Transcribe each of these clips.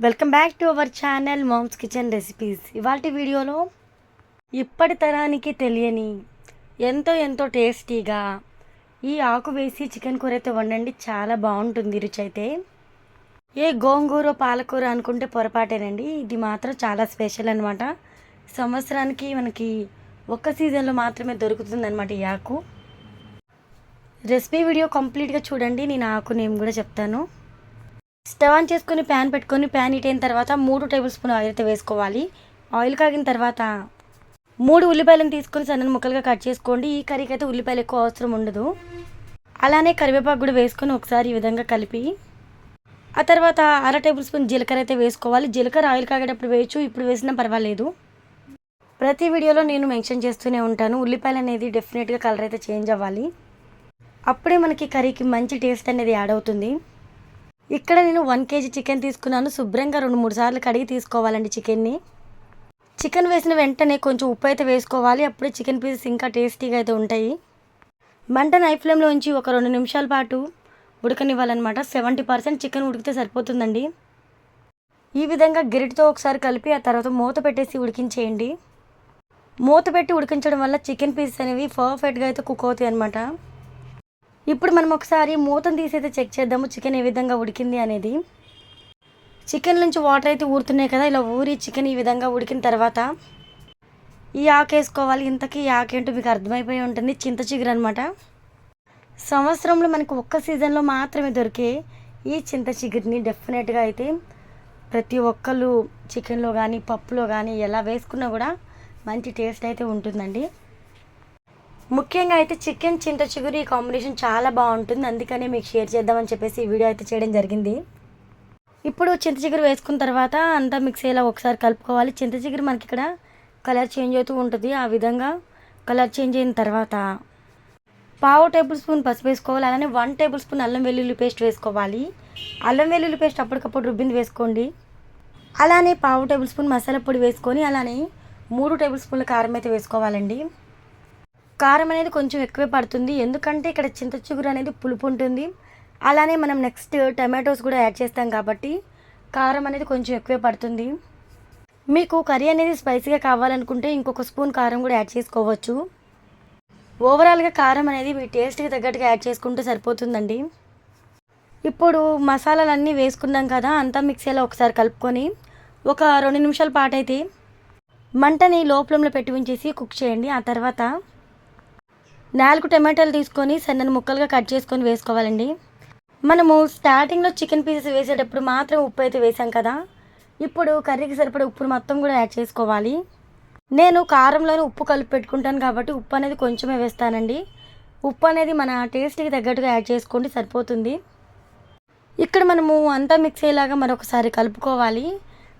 Welcome back to our channel mom's kitchen recipes. ఇవాళ వీడియోలో ఇప్పటి తరానికి తెలియని ఎంతో టేస్టీగా ఈ ఆకు వేసి చికెన్ కూర అయితే వండండి. చాలా బాగుంటుంది రుచి అయితే. ఏ గోంగూర పాలకూర అనుకుంటే పొరపాటేనండి. ఇది మాత్రం చాలా స్పెషల్ అనమాట. సంవత్సరానికి మనకి ఒక్క సీజన్లో మాత్రమే దొరుకుతుంది అనమాట ఈ ఆకు. రెసిపీ వీడియో కంప్లీట్గా చూడండి. నేను ఆకు నేమ్ కూడా చెప్తాను. స్టవ్ ఆన్ చేసుకొని ప్యాన్ పెట్టుకొని ప్యాన్ హీట్ అయిన తర్వాత 3 టేబుల్ స్పూన్ ఆయిల్ అయితే వేసుకోవాలి. ఆయిల్ కాగిన తర్వాత 3 ఉల్లిపాయలను తీసుకొని సన్నని ముక్కలుగా కట్ చేసుకోండి. ఈ కర్రీకి అయితే ఉల్లిపాయలు ఎక్కువ అవసరం ఉండదు. అలానే కరివేపాకు కూడా వేసుకొని ఒకసారి ఈ విధంగా కలిపి ఆ తర్వాత 1/2 టేబుల్ స్పూన్ జీలకర్ర అయితే వేసుకోవాలి. జీలకర్ర ఆయిల్ కాగేటప్పుడు వేయచ్చు, ఇప్పుడు వేసినా పర్వాలేదు. ప్రతి వీడియోలో నేను మెన్షన్ చేస్తూనే ఉంటాను, ఉల్లిపాయలు అనేది డెఫినెట్గా కలర్ అయితే చేంజ్ అవ్వాలి. అప్పుడే మనకి కర్రీకి మంచి టేస్ట్ అనేది యాడ్ అవుతుంది. ఇక్కడ నేను 1 kg చికెన్ తీసుకున్నాను. శుభ్రంగా 2-3 సార్లు కడిగి తీసుకోవాలండి చికెన్ని. చికెన్ వేసిన వెంటనే కొంచెం ఉప్పు అయితే వేసుకోవాలి. అప్పుడే చికెన్ పీసెస్ ఇంకా టేస్టీగా అయితే ఉంటాయి. మంట హై ఫ్లేమ్లో ఉంచి ఒక 2 నిమిషాల పాటు ఉడకనివ్వాలన్నమాట. 70% చికెన్ ఉడికితే సరిపోతుందండి. ఈ విధంగా గరిటతో ఒకసారి కలిపి ఆ తర్వాత మూత పెట్టేసి ఉడికించేయండి. మూత పెట్టి ఉడికించడం వల్ల చికెన్ పీసెస్ అనేవి పర్ఫెక్ట్గా అయితే కుక్ అవుతాయి అన్నమాట. ఇప్పుడు మనం ఒకసారి మూతను తీసి అయితే చెక్ చేద్దాము చికెన్ ఏ విధంగా ఉడికింది అనేది. చికెన్ నుంచి వాటర్ అయితే ఊరుతున్నాయి కదా, ఇలా ఊరి చికెన్ ఈ విధంగా ఉడికిన తర్వాత ఈ ఆకు వేసుకోవాలి. ఇంతకీ ఈ ఆకు ఏంటో మీకు అర్థమైపోయి ఉంటుంది, చింత చిగురు అనమాట. సంవత్సరంలో మనకు ఒక్క సీజన్లో మాత్రమే దొరికే ఈ చింత చిగురిని డెఫినెట్గా అయితే ప్రతి ఒక్కళ్ళు చికెన్లో కానీ పప్పులో కానీ ఎలా వేసుకున్నా కూడా మంచి టేస్ట్ అయితే ఉంటుందండి. ముఖ్యంగా అయితే చికెన్ చింత చిగురు ఈ కాంబినేషన్ చాలా బాగుంటుంది. అందుకనే మీకు షేర్ చేద్దామని చెప్పేసి ఈ వీడియో అయితే చేయడం జరిగింది. ఇప్పుడు చింత చిగురు వేసుకున్న తర్వాత అంతా మిక్స్ అయ్యేలా ఒకసారి కలుపుకోవాలి. చింత చిగురు మనకి ఇక్కడ కలర్ చేంజ్ అవుతూ ఉంటుంది. ఆ విధంగా కలర్ చేంజ్ అయిన తర్వాత 1/2 టేబుల్ స్పూన్ పసుపు వేసుకోవాలి. అలానే 1 టేబుల్ స్పూన్ అల్లం వెల్లుల్లి పేస్ట్ వేసుకోవాలి. అల్లం వెల్లుల్లి పేస్ట్ అప్పటికప్పుడు రుబ్బింది వేసుకోండి. అలానే 1/2 టేబుల్ స్పూన్ మసాలా పొడి వేసుకొని అలానే 3 టేబుల్ స్పూన్ల కారం అయితే వేసుకోవాలండి. కారం అనేది కొంచెం ఎక్కువే పడుతుంది, ఎందుకంటే ఇక్కడ చింత చిగురు అనేది పులుపు ఉంటుంది. అలానే మనం నెక్స్ట్ టమాటోస్ కూడా యాడ్ చేస్తాం కాబట్టి కారం అనేది కొంచెం ఎక్కువే పడుతుంది. మీకు కర్రీ అనేది స్పైసీగా కావాలనుకుంటే ఇంకొక స్పూన్ కారం కూడా యాడ్ చేసుకోవచ్చు. ఓవరాల్గా కారం అనేది మీ టేస్ట్కి తగ్గట్టుగా యాడ్ చేసుకుంటే సరిపోతుందండి. ఇప్పుడు మసాలాలన్నీ వేసుకున్నాం కదా, అంతా మిక్సీలో ఒకసారి కలుపుకొని ఒక 2 నిమిషాల పాటు అయితే మంటని లో ఫ్లేమ్లో పెట్టి ఉంచేసి కుక్ చేయండి. ఆ తర్వాత 4 టమాటాలు తీసుకొని సన్నని ముక్కలుగా కట్ చేసుకొని వేసుకోవాలండి. మనము స్టార్టింగ్లో చికెన్ పీసెస్ వేసేటప్పుడు మాత్రం ఉప్పు అయితే వేసాం కదా, ఇప్పుడు కర్రీకి సరిపడే ఉప్పును మొత్తం కూడా యాడ్ చేసుకోవాలి. నేను కారంలోనే ఉప్పు కలిపి పెట్టుకుంటాను కాబట్టి ఉప్పు అనేది కొంచెమే వేస్తానండి. ఉప్పు అనేది మన టేస్ట్కి తగ్గట్టుగా యాడ్ చేసుకోండి, సరిపోతుంది. ఇక్కడ మనము అంతా మిక్స్ అయ్యేలాగా మరొకసారి కలుపుకోవాలి.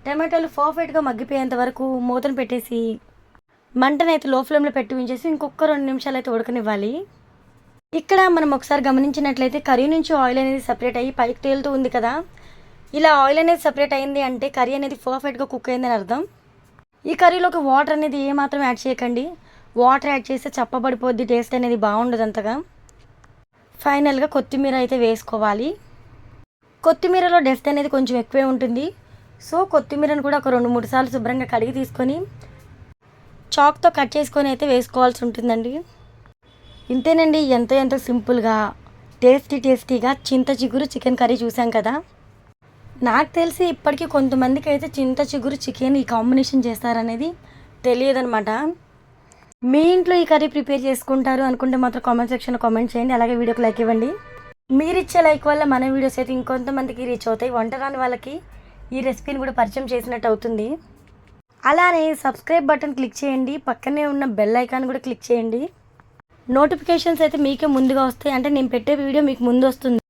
టమాటాలు పర్ఫెక్ట్గా మగ్గిపోయేంత వరకు మూతను పెట్టేసి మంటనైతే లో ఫ్లేమ్లో పెట్టి ఉంచేసి ఇంకొక 2 నిమిషాలు అయితే ఉడకనివ్వాలి. ఇక్కడ మనం ఒకసారి గమనించినట్లయితే కర్రీ నుంచి ఆయిల్ అనేది సపరేట్ అయ్యి పైకి తేలుతూ ఉంది కదా, ఇలా ఆయిల్ అనేది సపరేట్ అయింది అంటే కర్రీ అనేది పర్ఫెక్ట్గా కుక్ అయిందని అర్థం. ఈ కర్రీలోకి వాటర్ అనేది ఏమాత్రం యాడ్ చేయకండి. వాటర్ యాడ్ చేస్తే చప్పబడిపోద్ది, టేస్ట్ అనేది బాగుండదు అంతగా. ఫైనల్గా కొత్తిమీర అయితే వేసుకోవాలి. కొత్తిమీరలో డస్ట్ అనేది కొంచెం ఎక్కువే ఉంటుంది. సో కొత్తిమీరను కూడా ఒక 2-3 సార్లు శుభ్రంగా కడిగి తీసుకొని చాక్తో కట్ చేసుకొని అయితే వేసుకోవాల్సి ఉంటుందండి. ఇంతేనండి, ఎంతో సింపుల్గా టేస్టీగా చింత చిగురు చికెన్ కర్రీ చూసాం కదా. నాకు తెలిసి ఇప్పటికీ కొంతమందికి అయితే చింత చిగురు చికెన్ ఈ కాంబినేషన్ చేస్తారనేది తెలియదనమాట. మీ ఇంట్లో ఈ కర్రీ ప్రిపేర్ చేసుకుంటారు అనుకుంటే మాత్రం కామెంట్ సెక్షన్లో కామెంట్ చేయండి. అలాగే వీడియోకి లైక్ ఇవ్వండి. మీరు ఇచ్చే లైక్ వల్ల మన వీడియోస్ అయితే ఇంకొంతమందికి రీచ్ అవుతాయి. వంట రాని వాళ్ళకి ఈ రెసిపీని కూడా పరిచయం చేసినట్టు అవుతుంది. అలానే సబ్స్క్రైబ్ బటన్ క్లిక్ చేయండి, పక్కనే ఉన్న బెల్ ఐకాన్ కూడా క్లిక్ చేయండి. నోటిఫికేషన్స్ అయితే మీకే ముందుగా వస్తాయి, అంటే నేను పెట్టే వీడియో మీకు ముందు వస్తుంది.